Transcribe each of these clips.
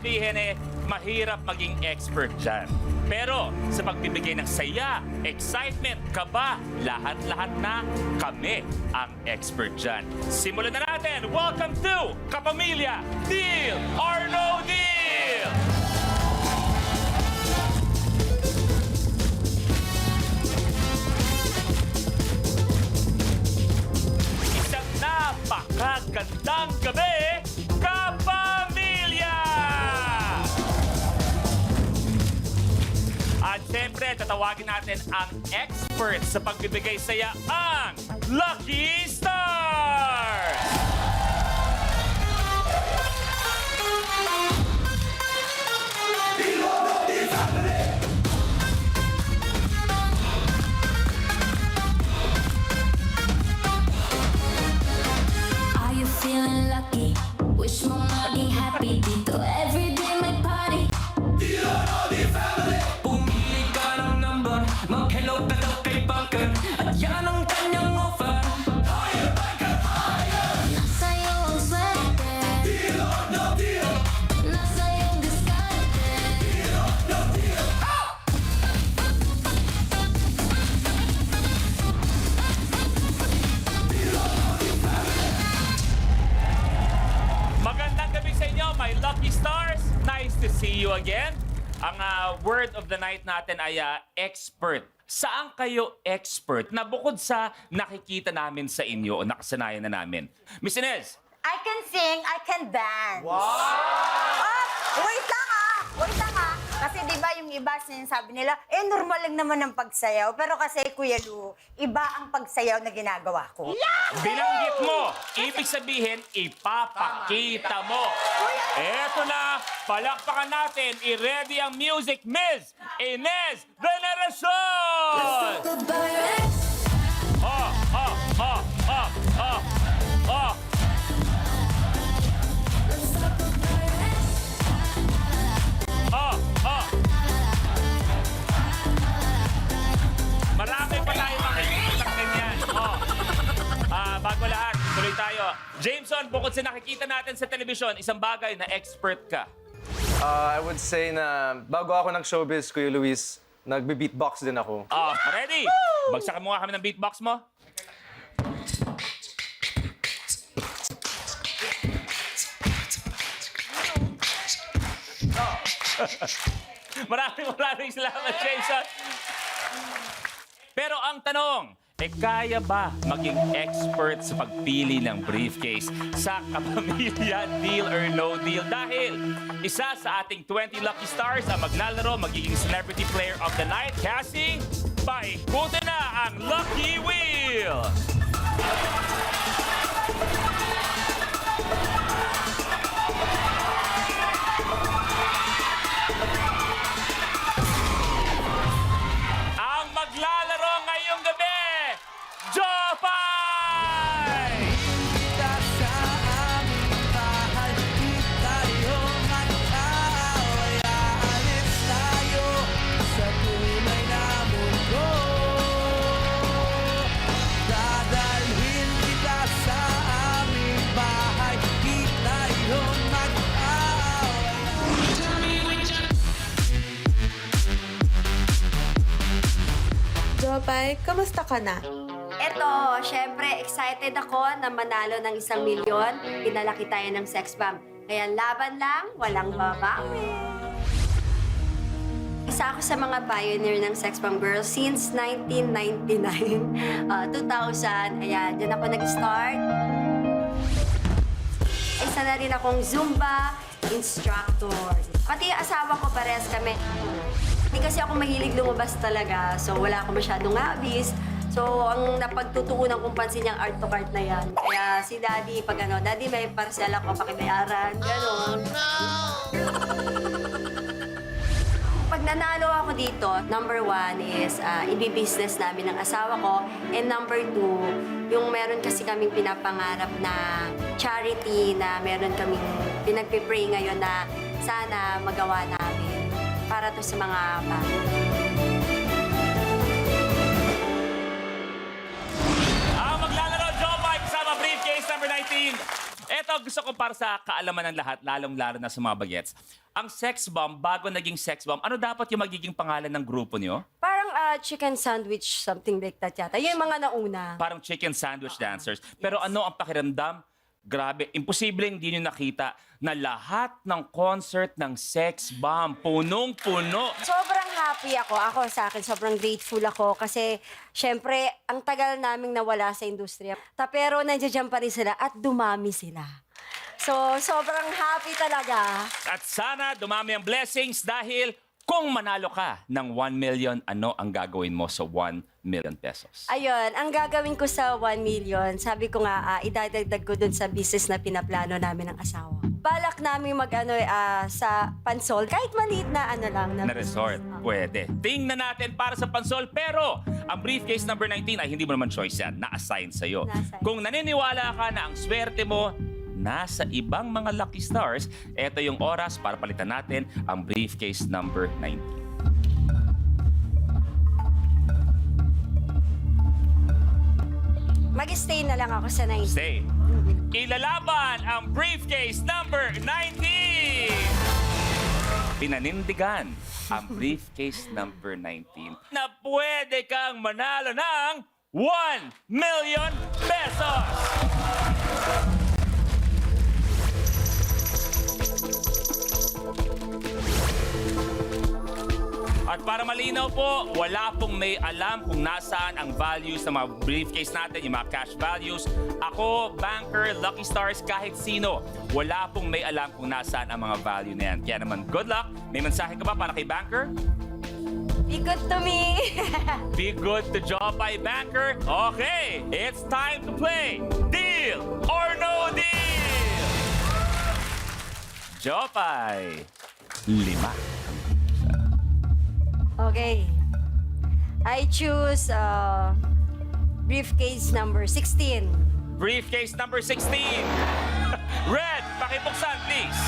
sabihin mahirap maging expert dyan. Pero sa pagbibigay ng saya, excitement, kaba, lahat-lahat na kami ang expert dyan. Simulan na natin. Welcome to Kapamilya, Deal or No Deal! Isang napakagandang gabi, Kapamilya! At siyempre, tatawagin natin ang expert sa pagbibigay saya, ang Lucky Stars! Are you feeling lucky? Wish mo maging happy dito. Everyday may party. Pumili ka ng number, mag-hello ka daw kay banker, at yan ang kanyang offer. Higher, banker, higher! Nasa iyong swerte. Deal or no deal? Nasa iyong diskarte. Deal or no deal? Magandang gabi sa inyo, my Lucky Stars. Nice to see you again. Ang word of the night natin ay expert. Saan kayo expert na bukod sa nakikita namin sa inyo o nakasanayan na namin? Miss Inez, I can sing, I can dance. Wow! Oh, wait lang ah! Wait lang ah! Kasi di ba yung iba sinasabi nila, normal lang naman ang pagsayaw. Pero kasi Kuya Lu, iba ang pagsayaw na ginagawa ko. binanggit mo, ibig sabihin, ipapakita mo. Eto na, palakpakan natin, i-ready ang music, Miss Inez Veneracion! Goodbye, your ex. Oh, oh, oh, oh, oh, oh. Let's talk about your ex. Oh, oh. Marami pa tayo makikita ng ganyan. Oh. Bago lahat, tuloy tayo. Jameson, bukod sa nakikita natin sa telebisyon, isang bagay na expert ka. I would say na bago ako nag-showbiz, Kuya Luis, nagbe-beatbox din ako. Ready? Bagsakan mo nga kami ng beatbox mo. Maraming salamat, Jason. Pero ang tanong, kaya ba maging expert sa pagpili ng briefcase sa Kapamilya Deal or No Deal? Dahil isa sa ating 20 Lucky Stars ang maglalaro, magiging Celebrity Player of the Night. Cassie, paikutin na ang Lucky Wheel! Ang maglalaro ngayong gabi, Jopay! Kita sa aming bahay, di tayo mag-aaway, aalis tayo sa tunay na mundo. Dadalhin kita sa aming bahay, di tayo mag-aaway. Jopay, kamusta ka na? Eto, syempre, excited ako na manalo ng 1 milyon. Pinalaki tayo ng sex bomb. Kaya laban lang, walang babawi. Isa ako sa mga pioneer ng sex bomb girls since 1999, 2000. Ayan, dyan ako nag-start. Isa na rin akong Zumba instructor. Pati yung asawa ko, parehas kami. Hindi kasi ako mahilig lumabas talaga, so wala ako masyadong hobbies. So, ang napagtutuunan kong pansin niyang art to cart na yan. Kaya si Daddy, pag ano, Daddy, may parcel ako pakibayaran, gano'n. Pag nanalo ako dito, number 1 is ibibusiness namin ng asawa ko. And number 2, yung meron kasi kaming pinapangarap na charity na meron kaming pinagpipray ngayon na sana magawa namin para to sa mga bata. Ang maglalaro, Jopay, kasama briefcase number 19. Eto, gusto ko para sa kaalaman ng lahat, lalong-lalo na sa mga bagets. Ang sex bomb, bago naging sex bomb, ano dapat yung magiging pangalan ng grupo niyo? Parang chicken sandwich, something like that yata. Yun yung mga nauna. Parang chicken sandwich dancers. Pero ano ang pakiramdam? Grabe, imposibleng hindi nyo nakita na lahat ng concert ng sex bomb, punong-puno. Sobrang happy ako. Ako sa akin, sobrang grateful ako kasi syempre, ang tagal naming nawala sa industriya. Pero nandiyan pa rin sila at dumami sila. So, sobrang happy talaga. At sana dumami ang blessings dahil kung manalo ka ng 1 million, ano ang gagawin mo sa 1 million pesos? Ayun, ang gagawin ko sa 1 million, sabi ko nga, idadagdag ko dun sa business na pinaplano namin ng asawa. Balak namin sa pansol, kahit maliit na ano lang. Na resort. Pwede. Tingnan natin para sa pansol. Pero ang briefcase number 19 ay hindi mo naman choice yan. Na-assign sa'yo. Na-assign. Kung naniniwala ka na ang swerte mo nasa ibang mga lucky stars, eto yung oras para palitan natin ang briefcase number 19. Mag-stay na lang ako sa 90. Stay. Ilalaban ang briefcase number 19! Pinanindigan ang briefcase number 19 na pwede kang manalo ng 1 million pesos! At para malinaw po, wala pong may alam kung nasaan ang values ng mga briefcase natin, yung mga cash values. Ako, banker, lucky stars, kahit sino, wala pong may alam kung nasaan ang mga value na yan. Kaya naman, good luck. May mensahe ka ba para kay banker? Be good to me. Be good to Jopay Banker. Okay, it's time to play Deal or No Deal! Jopay, 5. Okay. I choose briefcase number 16. Briefcase number 16. Red, pakibuksan, please.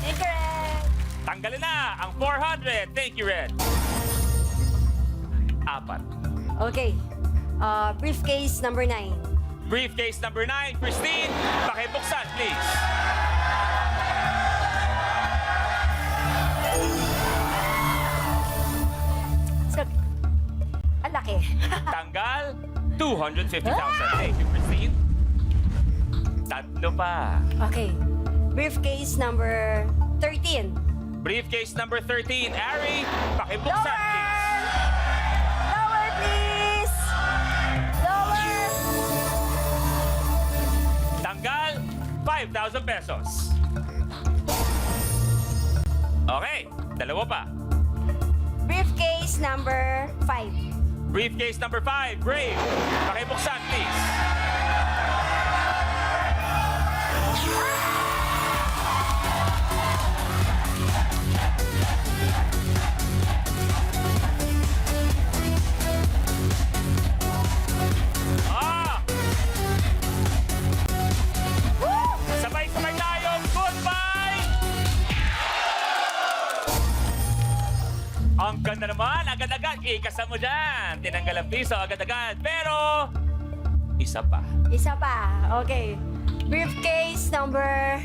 Thank you, Red. Tanggalin na ang 400. Thank you, Red. 4. Okay. Briefcase number 9. Briefcase number 9. Christine, pakibuksan, please. So, ang laki. Tanggal, 250,000. Thank you, Christine. 3 pa. Okay. Briefcase number 13. Briefcase number 13. Ari, pakibuksan, Lower! please. Lower, please! Lower! Tanggal, 5,000 pesos. Okay, 2 pa. Briefcase number 5. Briefcase number 5. Brave, pakibuksan, please. Sabay-sabay tayo. Goodbye! Ang ganda naman. Agad-agad. Ikasa mo dyan. Tinanggal ang piso. Agad-agad. Pero, isa pa. Isa pa. Okay. Briefcase number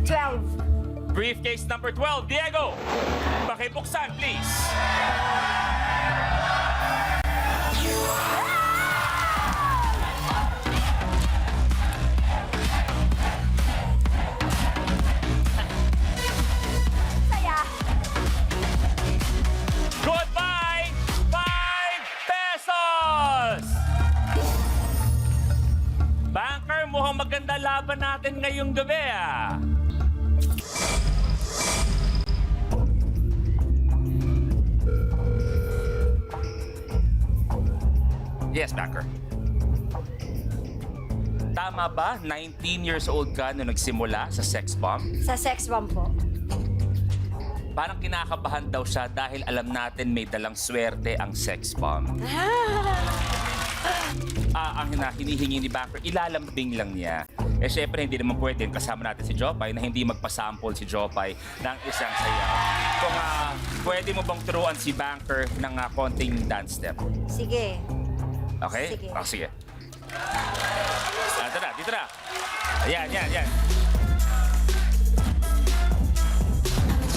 12. Briefcase number 12. Diego, pakibuksan, please. Saya. Goodbye! 5 pesos! Banker, mukhang maganda laban natin ngayong gabi, ah. Yes, Banker. Tama ba? 19 years old ka nung nagsimula sa sex bomb? Sa sex bomb po. Parang kinakabahan daw siya dahil alam natin may dalang swerte ang sex bomb. Ang hinihingi ni Banker, ilalambing lang niya Eh syempre, hindi naman pwede kasama natin si Jopay na hindi magpasample si Jopay ng isang sayaw. Kung pwede mo bang turuan si Banker ng konting dance step? Sige. Okay? Sige. Oh, sige. Dito na, dito na. Ayan, yan, yan.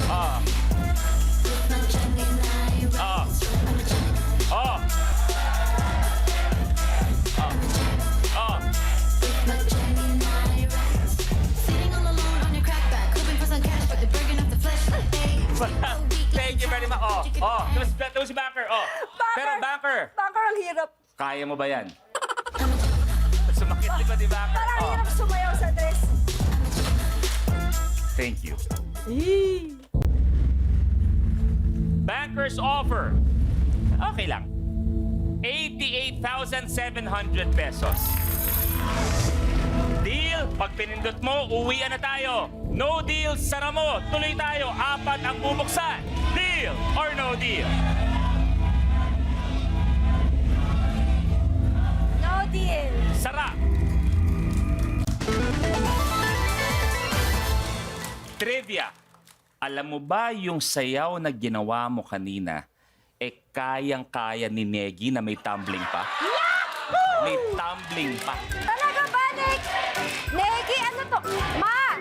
Oh. Oh. Oh. Oh. Sitting all alone on your crackback, hoping for some cash, but they're breaking up the flesh like they. Thank you very much. Oh, oh. Ito si Banker. Oh. Pero Banker, Banker, ang hirap. kaya mo ba yan? Sumakit likod ni Banker. Parang ang Oh. hirap sumayaw sa dress. Thank you. Banker's offer. Okay lang. 88,700 pesos. Deal, pag pinindot mo, uwian na tayo. No deal, sara mo. Tuloy tayo, 4 ang bubuksan. Deal or no deal? No deal. Sara. Trivia. Alam mo ba yung sayaw na ginawa mo kanina, kayang-kaya ni Negi na may tumbling pa? May tumbling pa. Talaga ba, Nick? Negi, ano to? Ma!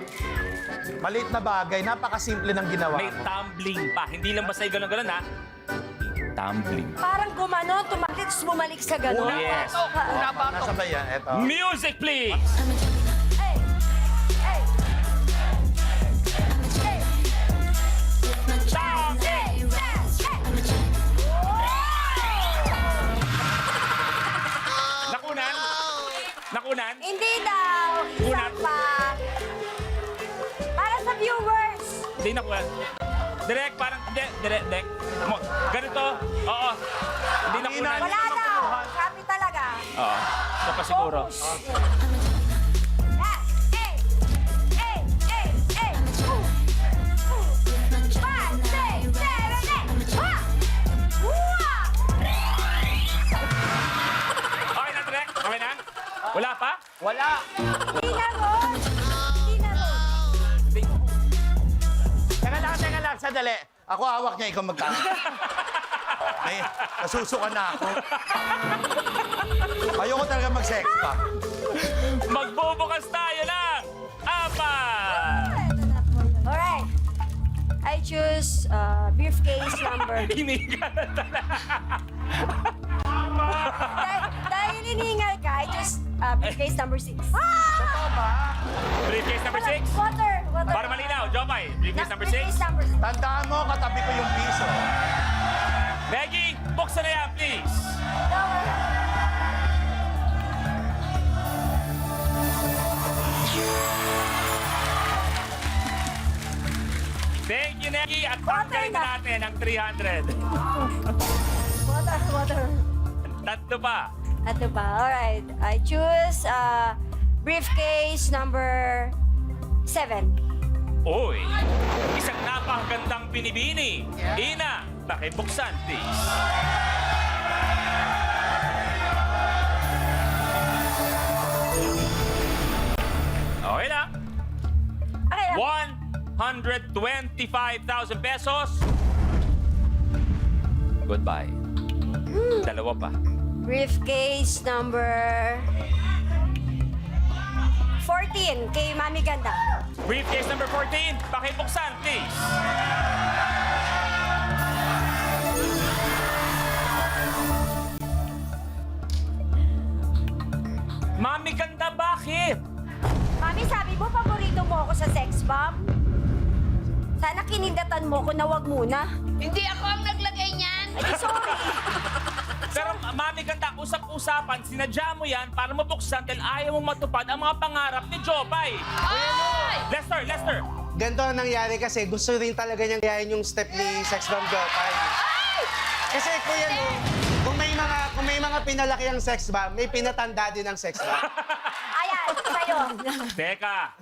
Maliit na bagay, napakasimple ng ginawa May mo. tumbling pa. Hindi lang basta yung gano'n-gano'n, ha? Tumbling. Parang gumano, tumaklit, tapos bumalik sa gano'n. Yes. Nasabay yan, eto. Music, please! Hey! Hey! Hey! Stop! Hey! Nakunan? Nakunan? Hindi daw. Isa Unat. pa. Para sa viewers. Hindi nakunan. Direk, parang, hindi, direk. Ganito, oo. Hindi nakunan. Wala daw. Happy talaga. Oo. Ito pa siguro. Ah, hey! Hey! Hey! Hey! Ooh! Ooh! 5, 6, 7, 8! Ha! Wah! Okay na, direk? Okay na? Wala pa? Wala! Hindi na ron. Hindi na ron. Teka lang, sandali. Ako hawak niya, ikaw magkano. Ay, nasusukan na ako. Ayoko talaga mag-sex pa. Magbubukas tayo ng 4! Alright. I choose briefcase number. Hinigal na talaga. Dahil hinihingal ka, I choose briefcase number 6. Briefcase number 6. Water. Para malinaw, Jopay. Briefcase number 6. Briefcase number 6. Tandaan mo, katabi ko yung piso. Maggie, buksan na yan, please. Thank you, Maggie. At tanggalin na natin ang 300. Water. Tatlo pa. Ito ba? Alright. I choose briefcase number 7. Uy, isang napakagandang binibini. Ina, pakibuksan, please. Okay lang. Okay lang. 125,000 pesos. Goodbye. Dalawa pa. Briefcase number 14 kay Mami Ganda. Briefcase number 14, pakibuksan, please. Mami Ganda, bakit? Mami, sabi mo, paborito mo ako sa sex bomb? Sana kinindatan mo ko na wag muna. Hindi ako ang naglagay niyan. Ay, sorry. Pero Mami Ganda, usap-usapan, sinadya mo yan para mabuksan dahil ayaw mong matupad ang mga pangarap ni Jopay. Ay! Lester! Ganito ang nangyari kasi gusto rin talaga niyang gayahin yung step ni Sex Bomb Jopay. Kasi kuya no, kung may mga pinalaki ang Sex Bomb, may pinatanda din ang Sex Bomb. Ayan, sa'yo. Teka,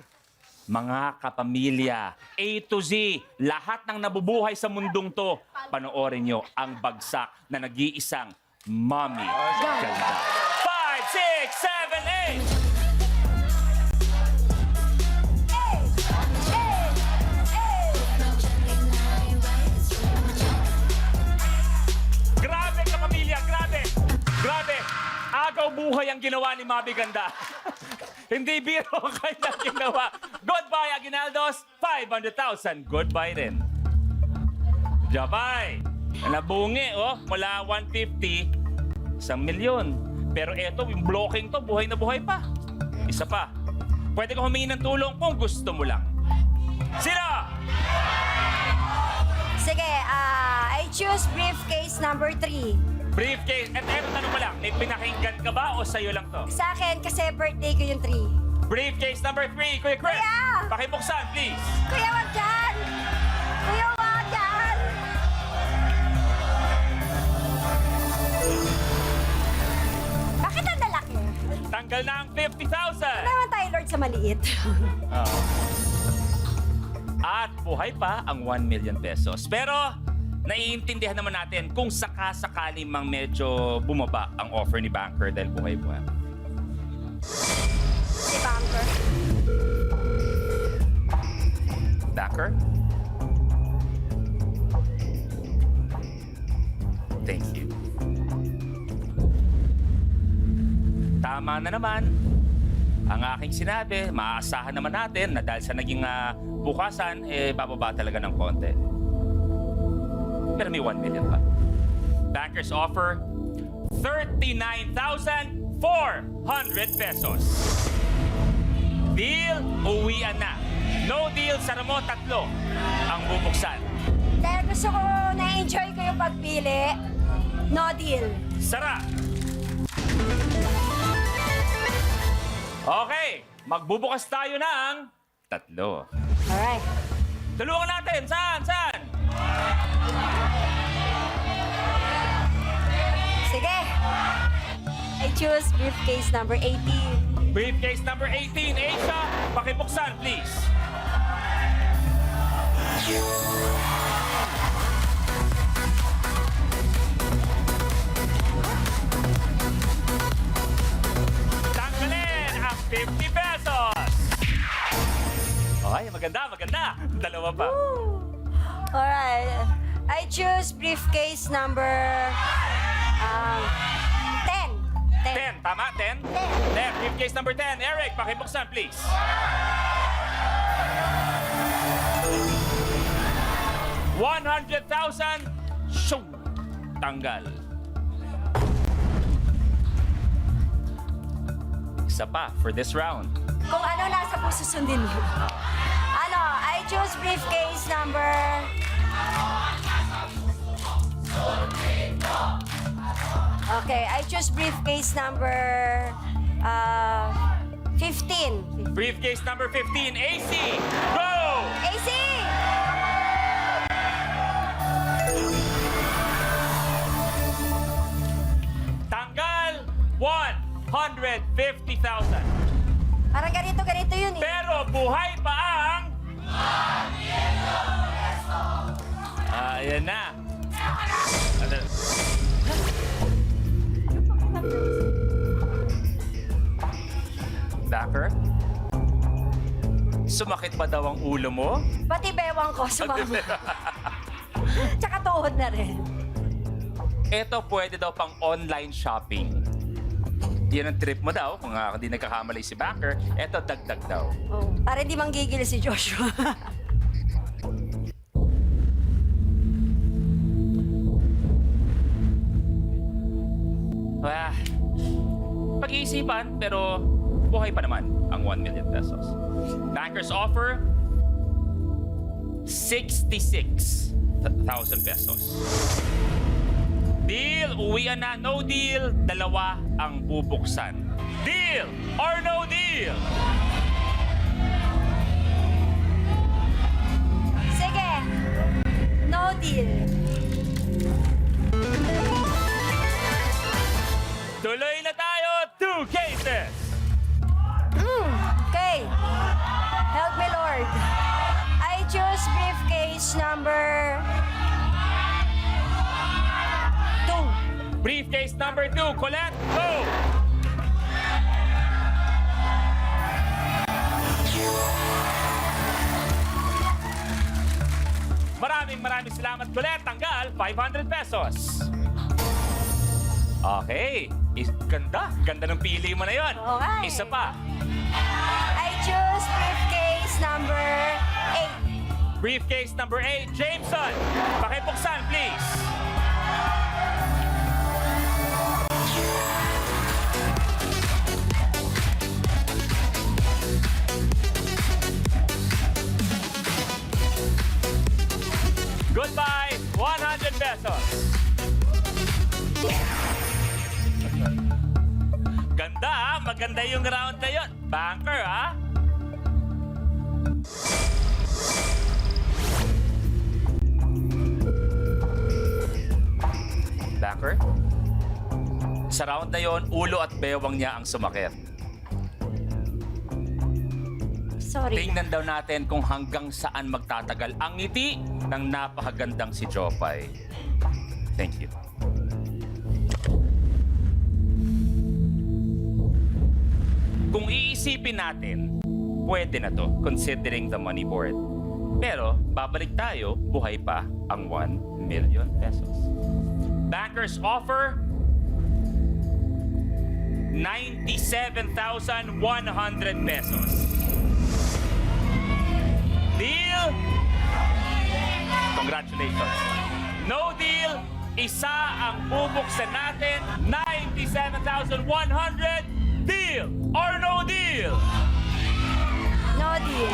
mga kapamilya, A to Z, lahat ng nabubuhay sa mundong to, panoorin nyo ang bagsak na nag-iisang Mommy Ganda. 5, 6, 7, 8! buhay ang ginawa ni Mabi Ganda. Hindi biro ang kanyang ginawa. Goodbye, Aguinaldos. 500,000. Goodbye rin. Jabay. Nabungi, oh. Mula 150, 1,000,000. Pero eto, yung blocking to, buhay na buhay pa. Isa pa. Pwede kang humingi ng tulong kung gusto mo lang. Sino? Sige, I choose briefcase number 3. Briefcase. At eto, tanong mo lang, may pinakinggan ka ba o sa'yo lang to? Sa akin, kasi birthday ko yung 3. Briefcase number 3, Kuya Chris. Kuya! Pakibuksan, please. Kuya, wag dyan! Kuya, wag dyan! Bakit ang lalaki? Tanggal na ang 50,000. Naman tayo, Lord, sa maliit. At buhay pa ang 1 million pesos. Pero naiintindihan naman natin kung sakasakali mang medyo bumaba ang offer ni Banker dahil buhay-buhay. Si Banker. Banker? Thank you. Tama na naman ang aking sinabi. Maaasahan naman natin na dahil sa naging bukasan, bababa talaga ng konti. Pero may 1 million pa. Bankers offer 39,400 pesos. Deal, uwian na. No deal, sa Ramo, 3 ang bubuksan. Dahil gusto ko, na-enjoy ko yung pagpili. No deal. Sara! Okay, magbubukas tayo ng 3. Alright. Tulungan natin. Saan? Saan? Sige. I choose briefcase number 18. Briefcase number 18. Asia, pakibuksan, please. Tanggalin ang 50 pesos. Okay, maganda, maganda. 2 pa. Alright. I choose briefcase number 10. 10, tama? 10? 10. Briefcase number 10. Eric, pakibuksan, please. $100,000. Shoo! Tanggal. Isa pa for this round. Kung ano nasa puso, sundin mo. Ano, I choose briefcase number... Okay, I choose briefcase number 15. Briefcase number 15. AC, go! AC! Tanggal 150,000. Parang ganito yun eh. Pero buhay pa ang... Ayan na. Backer? Sumakit ba daw ang ulo mo? Pati bewang ko sumama. Tsaka tuhod na rin. Ito pwede daw pang online shopping. Yan ang trip mo daw, kung hindi nagkakamali si Backer. Ito, dagdag daw. Oh, para hindi manggigil si Joshua. Pag-iisipan, pero buhay pa naman ang 1 million pesos. Bankers offer 66,000 pesos. Deal, uwian na. No deal, 2 ang bubuksan. Deal or no deal? Sige. No deal. Tuloy na tayo, 2 cases. Okay. Help me, Lord. I choose briefcase number 2. Briefcase number 2, Colette, go! Maraming salamat, Colette. Tanggal, 500 pesos. Okay, Ganda. Ganda ng pili mo na yon. Oo nga eh. Isa pa. I choose briefcase number 8. Briefcase number 8, Jameson. Pakibuksan, please. Goodbye, 100 pesos. Ganda ha, maganda yung round na yun. Banker ha. Banker? Sa round na yon, ulo at bewang niya ang sumakit. Sorry. Tingnan daw natin kung hanggang saan magtatagal ang ngiti ng napakagandang si Jopay. Thank you. Kung iisipin natin, pwede na to, considering the money board. Pero, babalik tayo, buhay pa ang 1 million pesos. Bankers offer 97,100 pesos. Deal? Congratulations. No deal, isa ang bubuksan natin, 97,100. Deal or no deal? No deal.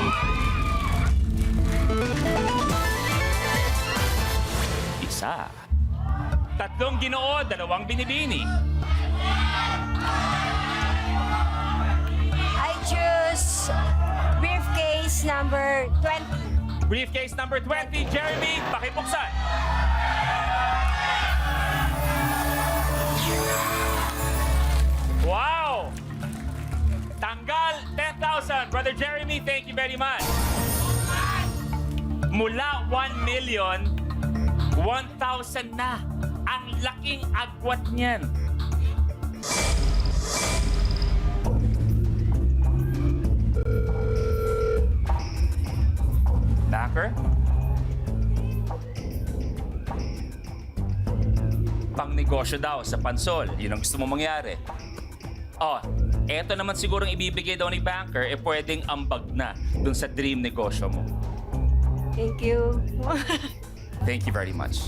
Isa. Tatlong ginoo, 2 binibini. I choose briefcase number 20. Briefcase number 20, Jeremy, pakibuksan. Wow! Tanggal 10,000. Brother Jeremy, thank you very much. Mula 1 million, 1,000 na. Ang laking agwat niyan. Backer? Pang negosyo daw sa pansol. Yun ang gusto mo mangyari. Oh, eto naman sigurong ibibigay daw ni banker, pwedeng ambag na dun sa dream negosyo mo. Thank you. Thank you very much.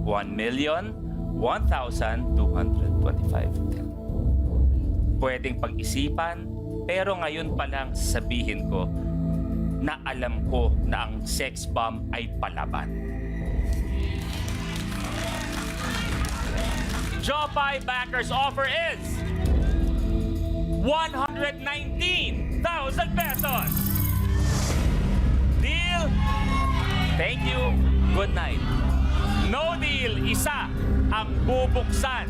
$1,1,225. Pwedeng pag-isipan, pero ngayon pa lang sabihin ko na alam ko na ang sex bomb ay palaban. Jopay backers offer is 119,000 pesos. Deal? Thank you. Good night. No deal. Isa ang bubuksan.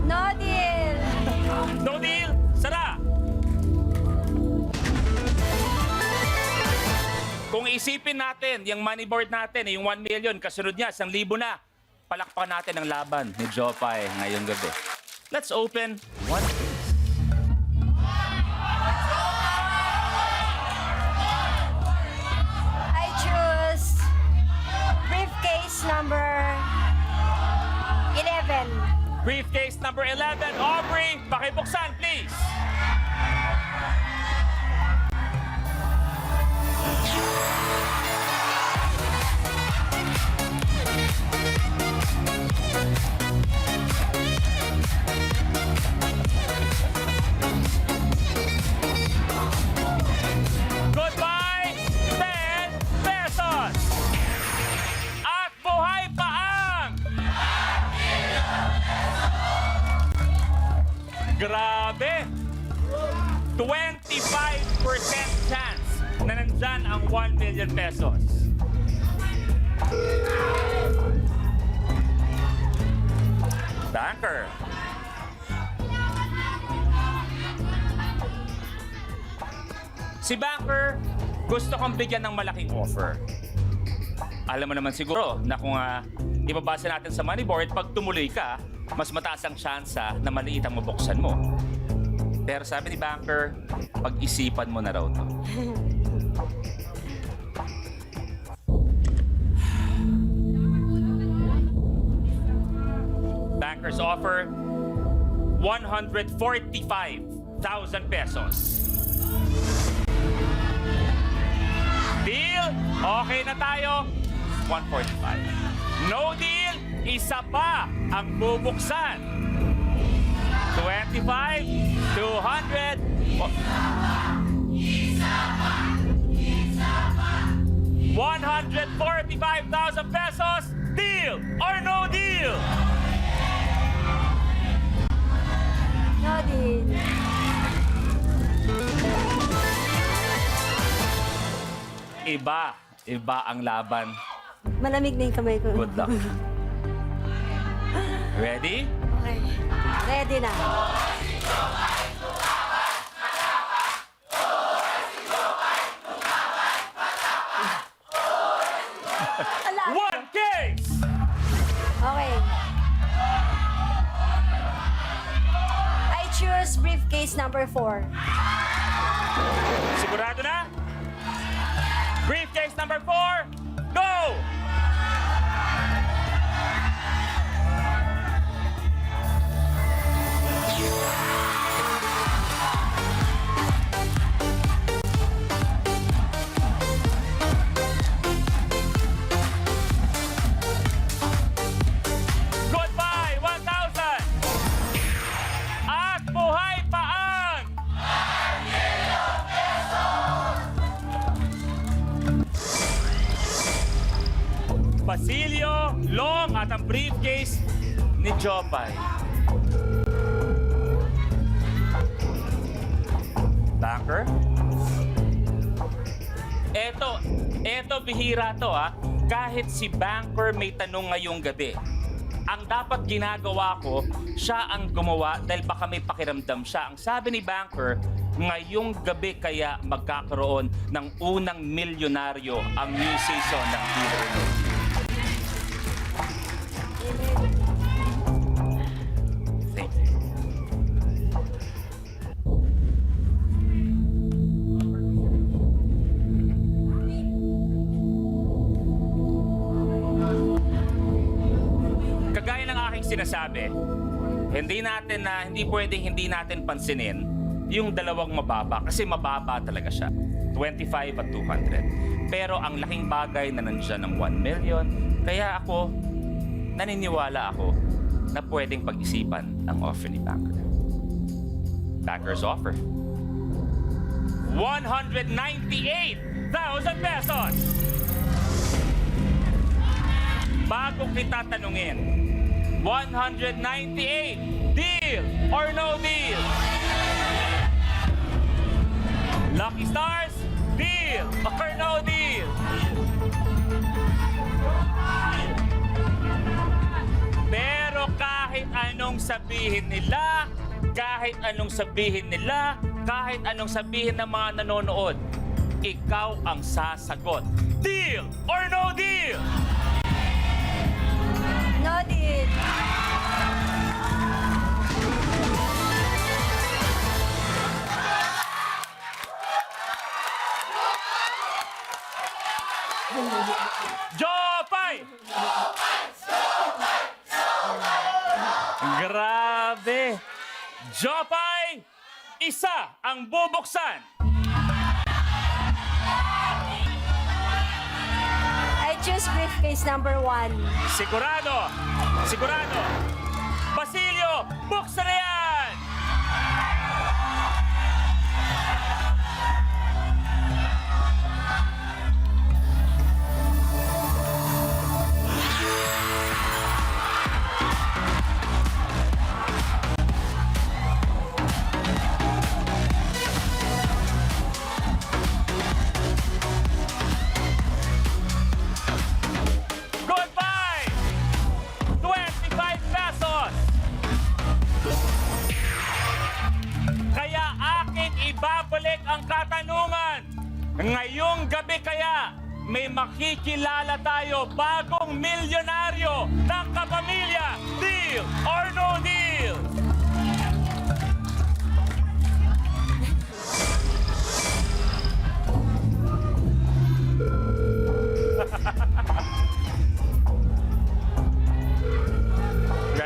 No deal. No deal. Sara. Kung isipin natin, yung money board natin, yung 1 million, kasunod niya, 1,000 na. Palakpakan natin ang laban ni Jopay ngayong gabi. Let's open one case. I choose briefcase number 11. Briefcase number 11, Aubrey, pakibuksan, please. Goodbye, 10 pesos. At buhay pa ang... Grabe! 25% chance na nandyan ang 1 million pesos. Banker. Si Banker, gusto kong bigyan ng malaking offer. Alam mo naman siguro na kung ibabasa natin sa money board, pag tumuloy ka, mas mataas ang tsansa na maliit ang mabuksan mo. Pero sabi ni Banker, pag-isipan mo na raw to. Banker's offer, 145,000 pesos. Deal? Okay na tayo? 145. No deal? Isa pa ang bubuksan. 25, 200. 145,000 pesos. Deal or no deal? No deal. Iba ang laban. Malamig na yung kamay ko. Good luck. Ready? Okay. Ready na. Ala. One case! Okay. I choose briefcase number 4. Sigurado na? Briefcase number 4, go! Goodbye, 1,000! At buhay pa ang... Basilio, Long at ang briefcase ni Jopay. Banker? Eto bihira to ha. Kahit si Banker may tanong ngayong gabi. Ang dapat ginagawa ko, siya ang gumawa dahil baka may pakiramdam siya. Ang sabi ni Banker, ngayong gabi kaya magkakaroon ng unang milyonaryo ang new season ng Deal or No. Thank you. Kagaya ng aking sinasabi, hindi pwedeng hindi natin pansinin yung dalawang mababa kasi mababa talaga siya. 25 at 200. Pero ang laking bagay na nandiyan ng 1 million, kaya naniniwala ako na pwedeng pag-isipan ang offer ni Banker. Banker's offer. 198,000 pesos! Bago kita tanungin, 198, deal or no deal? Lucky Stars, deal or no deal? Pero kahit anong sabihin nila, kahit anong sabihin ng mga nanonood, ikaw ang sasagot. Deal or no deal? No deal. Jopay! Grabe! Jopay! Isa ang bubuksan! I choose briefcase number 1. Sigurado! Sigurado! Basilio, buksan na yan! Goodbye! 25 pesos! Kaya akin ibabalik ang katanungan. Ngayong gabi kaya may makikilala tayo bagong milyonaryo ng kapamilya. Deal or no deal?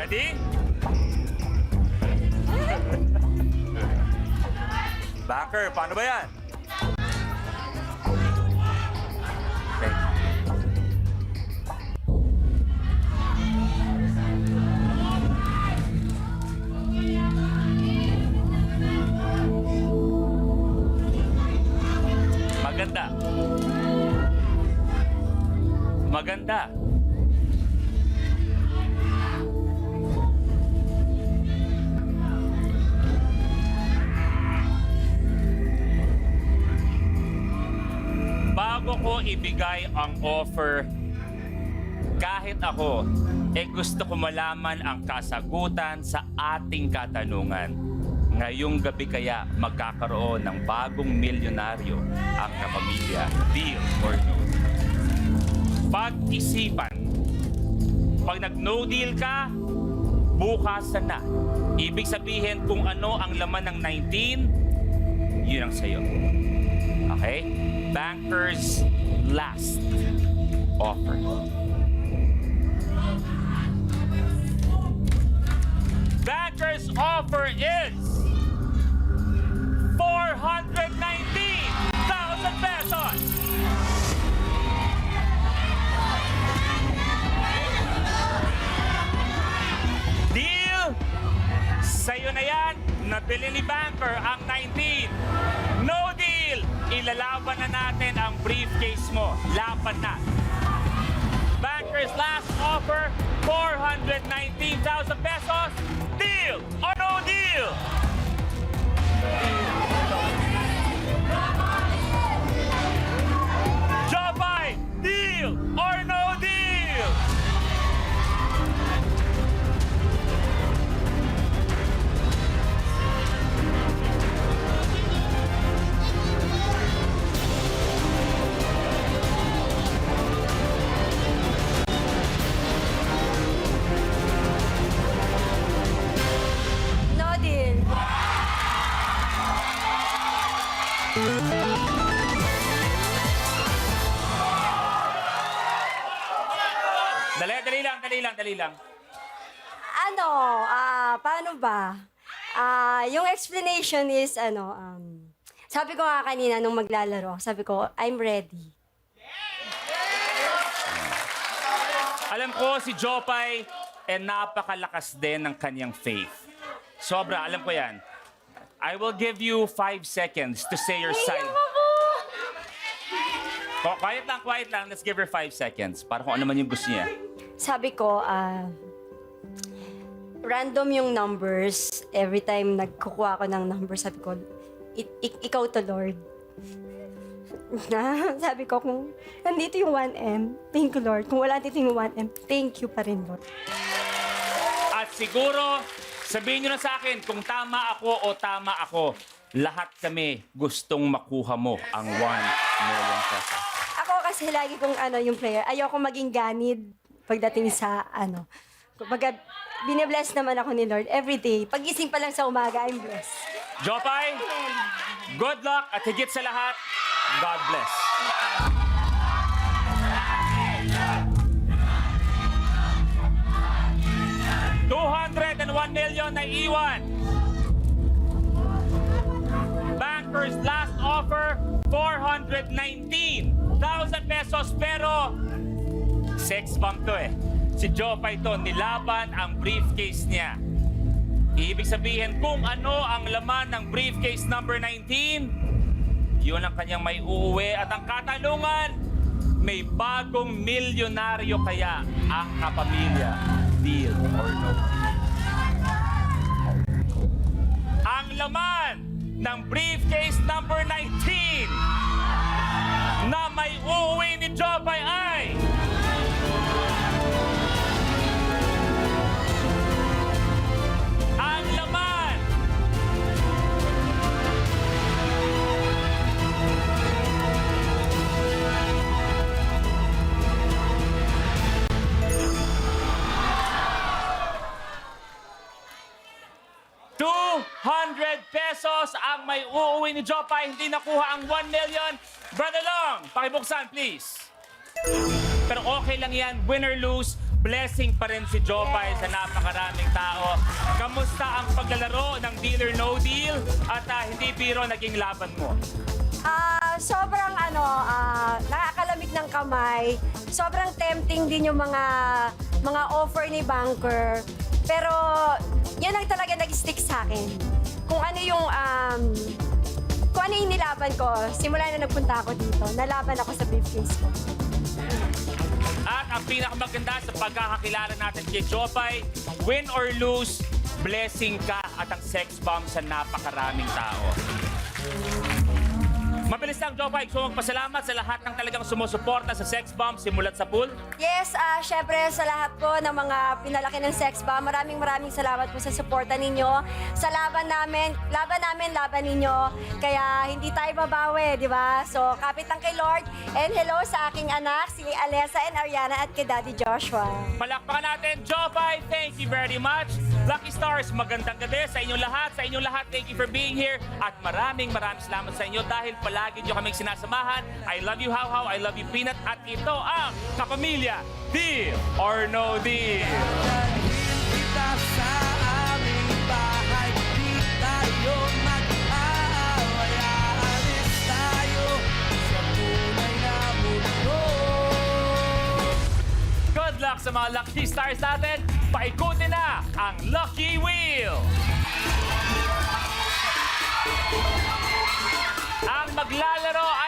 Ready? Backer, paano ba yan? Okay. Maganda. Maganda. Bago ko ibigay ang offer, kahit ako, gusto ko malaman ang kasagutan sa ating katanungan. Ngayong gabi kaya magkakaroon ng bagong milyonaryo ang kapamilya, deal or no? Pag-isipan. Pag nag-no deal ka, bukas na. Ibig sabihin kung ano ang laman ng 19, yun ang sayo. Okay? Banker's last offer. Banker's offer is 419,000 pesos. Deal? Sa'yo na yan. Nabili ni Banker ang 19. No deal. Ilalaban na natin ang briefcase mo. Laban na. Banker's last offer, 419,000 pesos. Deal or no deal? Jopay, deal or no deal? No deal. Dali lang. Ano, paano ba? Yung explanation is, sabi ko nga kanina nung maglalaro, sabi ko, I'm ready. Alam ko si Jopay, napakalakas din ng kanyang faith. Sobra, alam ko yan. I will give you 5 seconds to say your side. Quiet lang. Let's give her 5 seconds para kung ano man yung gusto niya. Sabi ko, random yung numbers. Every time nagkukuha ko ng numbers, sabi ko, ikaw to, Lord. Sabi ko, kung nandito yung 1M, thank you, Lord. Kung wala dito yung 1M, thank you pa rin, Lord. At siguro, sabihin nyo na sa akin kung tama ako o tama ako. Lahat kami gustong makuha mo ang 1 million pesos. Ako kasi lagi kong yung prayer, ayoko maging ganid pagdating sa Kumbaga, binibless naman ako ni Lord every day. Pag-gising pa lang sa umaga, I'm blessed. Jopay, good luck at higit sa lahat, God bless. $201 million na iwan. Banker's last offer, 419,000 pesos. Pero, sex bomb to eh. Si Jopay to, nilaban ang briefcase niya. Ibig sabihin, kung ano ang laman ng briefcase number 19, yun ang kanyang may uuwi. At ang katanungan, may bagong milyonaryo kaya ang kapamilya? Deal or no? Ang laman ng briefcase number 19 na may uuwi ni Jopay ay... Ang laman $200 pesos ang may uuwi ni Jopay. Hindi nakuha ang 1 million. Brother Long, pakibuksan please. Pero okay lang yan, win or lose, blessing pa rin si Jopay sa napakaraming tao. Kamusta ang paglalaro ng Deal or No Deal? At hindi biro naging laban mo. Sobrang nakakalamig ng kamay. Sobrang tempting din yung mga offer ni Banker. Pero yan ang talaga nag-stick sa akin. Kung ano yung nilaban ko, simula na nagpunta ako dito, nalaban ako sa briefcase ko. At ang pinakamaganda sa pagkakakilala natin kay Jopay, win or lose, blessing ka at ang sex bomb sa napakaraming tao. Mabilis lang, Jopay. Gusto magpasalamat sa lahat ng talagang sumusuporta sa Sex Bomb simulat sa pool. Yes, syempre sa lahat po ng mga pinalaki ng Sex Bomb, maraming salamat po sa suporta ninyo. Sa laban namin, laban ninyo. Kaya hindi tayo babawi, di ba? So, kapit lang kay Lord. And hello sa aking anak, si Alessa and Ariana at kay Daddy Joshua. Palakpakan natin, Jopay. Thank you very much. Lucky Stars, magandang gabi sa inyong lahat. Sa inyong lahat, thank you for being here. At maraming salamat sa inyo dahil palagi nyo kaming sinasamahan. I love you, How How. I love you, Peanut. At ito ang Kapamilya, Deal or No Deal. Kita sa aming bahay, di tayo mag-aaway. Aalis tayo sa tunay na mundo. Good luck sa mga Lucky Stars natin. Paikutin na ang Lucky Wheel. Ang maglalaro ay